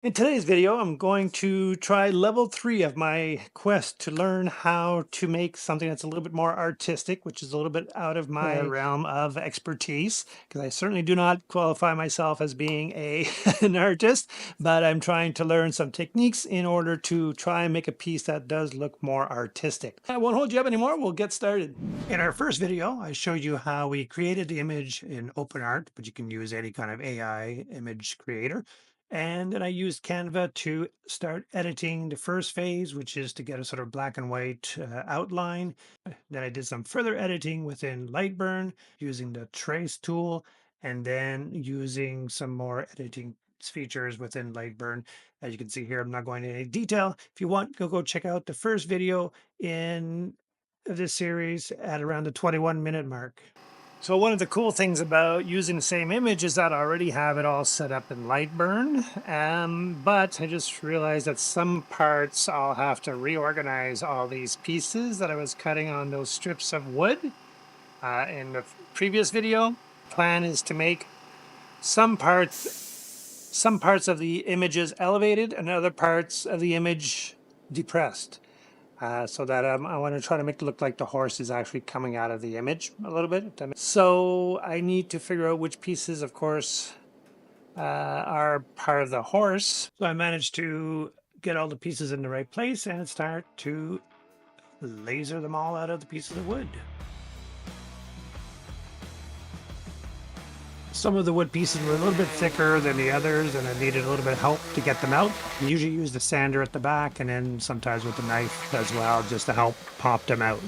In today's video, I'm going to try level 3 of my quest to learn how to make something that's a little bit more artistic, which is a little bit out of my realm of expertise, because I certainly do not qualify myself as being an artist, but I'm trying to learn some techniques in order to try and make a piece that does look more artistic. I won't hold you up anymore. We'll get started. In our first video, I showed you how we created the image in OpenArt, but you can use any kind of AI image creator. And then I used Canva to start editing the first phase, which is to get a sort of black and white outline. Then I did some further editing within Lightburn using the trace tool, and then using some more editing features within Lightburn. As you can see here, I'm not going into any detail. If you want, go check out the first video in this series at around the 21-minute mark. So one of the cool things about using the same image is that I already have it all set up in Lightburn, but I just realized that some parts I'll have to reorganize all these pieces that I was cutting on those strips of wood in the previous video. Plan is to make some parts of the images elevated and other parts of the image depressed. So that I want to try to make it look like the horse is actually coming out of the image a little bit. So I need to figure out which pieces, of course, are part of the horse. So I managed to get all the pieces in the right place and start to laser them all out of the pieces of wood. Some of the wood pieces were a little bit thicker than the others, and I needed a little bit of help to get them out. I usually use the sander at the back, and then sometimes with the knife as well, just to help pop them out.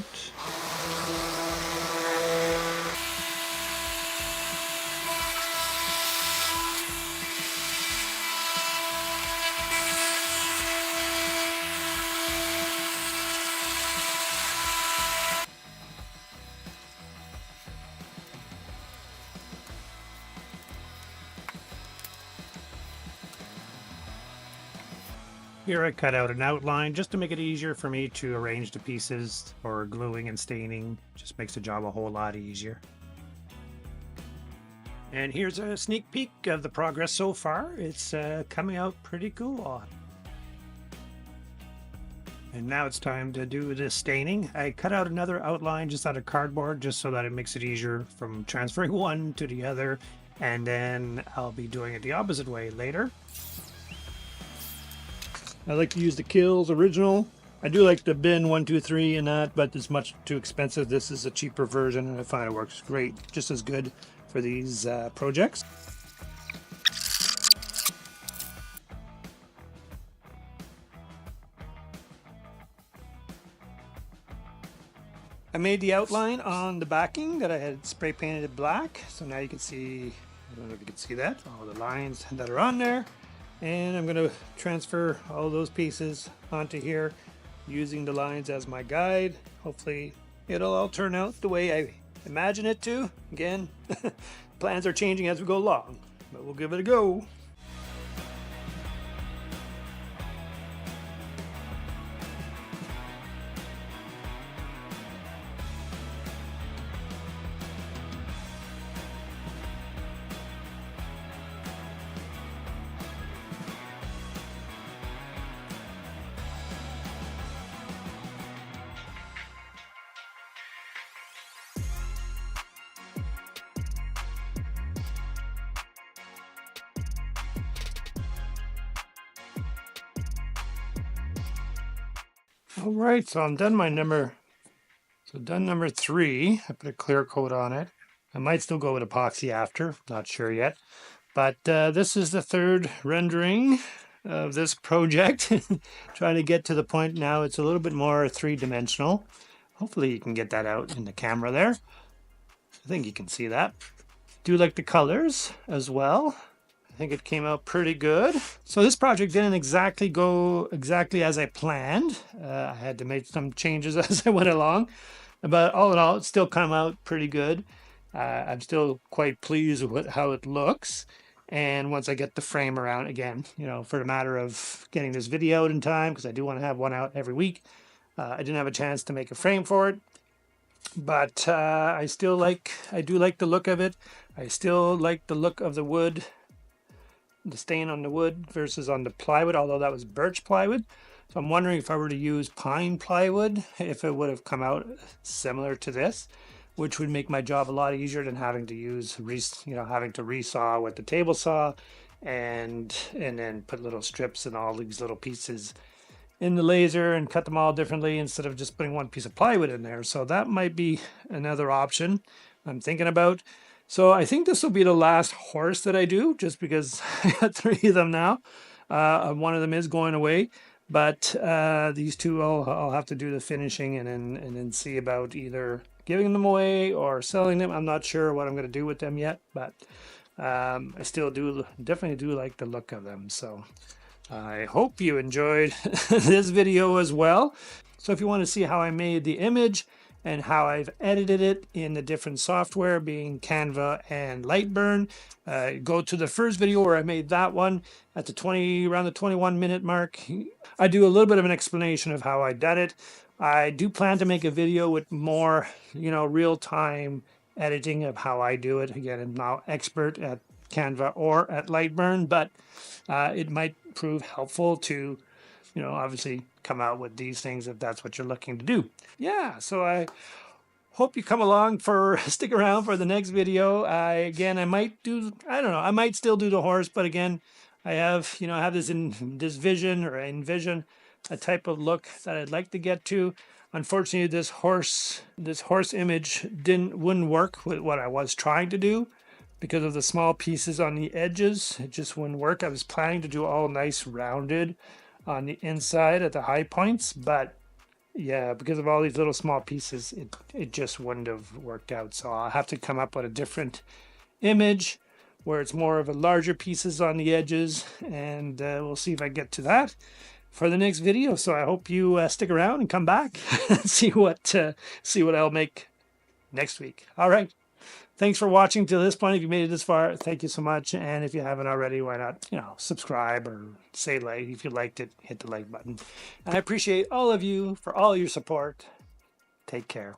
Here I cut out an outline just to make it easier for me to arrange the pieces for gluing and staining. Just makes the job a whole lot easier. And here's a sneak peek of the progress so far. It's coming out pretty cool. And now it's time to do the staining. I cut out another outline just out of cardboard just so that it makes it easier from transferring one to the other. And then I'll be doing it the opposite way later. I like to use the Kills original. I do like the bin 123 in that, but it's much too expensive. This is a cheaper version, and I find it works great, just as good for these projects. I made the outline on the backing that I had spray painted black, so now you can see, I don't know if you can see that, all the lines that are on there. And I'm going to transfer all those pieces onto here using the lines as my guide. Hopefully it'll all turn out the way I imagine it to. Again, plans are changing as we go along, but we'll give it a go. All right, so I'm done number 3. I put a clear coat on it. I might still go with epoxy after, not sure yet. But this is the third rendering of this project. Trying to get to the point now it's a little bit more three-dimensional. Hopefully you can get that out in the camera there. I think you can see that. Do like the colors as well. I think it came out pretty good. So this project didn't exactly go as I planned. I had to make some changes as I went along, but all in all, it still came out pretty good. I'm still quite pleased with how it looks. And once I get the frame around again, you know, for the matter of getting this video out in time, because I do want to have one out every week. I didn't have a chance to make a frame for it, but I do like the look of it. I still like the look of the wood the stain on the wood versus on the plywood, although that was birch plywood. So I'm wondering if I were to use pine plywood, if it would have come out similar to this, which would make my job a lot easier than having to use, having to resaw with the table saw and then put little strips and all these little pieces in the laser and cut them all differently instead of just putting one piece of plywood in there. So that might be another option I'm thinking about. So I think this will be the last horse that I do, just because I got 3 of them now. One of them is going away, but these 2 I'll have to do the finishing and then see about either giving them away or selling them. I'm not sure what I'm going to do with them yet, but I still definitely do like the look of them. So I hope you enjoyed this video as well. So if you want to see how I made the image and how I've edited it in the different software, being Canva and Lightburn, go to the first video where I made that one at around the 21-minute mark. I do a little bit of an explanation of how I did it. I do plan to make a video with more, real-time editing of how I do it. Again, I'm not expert at Canva or at Lightburn, but it might prove helpful to, obviously come out with these things if that's what you're looking to do. Yeah, so I hope you come along stick around for the next video. Again, I might do, I don't know, I might still do the horse, but again, I have, I have this vision or envision a type of look that I'd like to get to. Unfortunately, this horse image wouldn't work with what I was trying to do because of the small pieces on the edges. It just wouldn't work. I was planning to do all nice rounded on the inside at the high points, but yeah, because of all these little small pieces, it just wouldn't have worked out. So I'll have to come up with a different image where it's more of a larger pieces on the edges, and we'll see if I get to that for the next video. So I hope you stick around and come back and see what I'll make next week. All right. Thanks for watching to this point. If you made it this far, thank you so much. And if you haven't already, why not, subscribe or say like. If you liked it, hit the like button. And I appreciate all of you for all your support. Take care.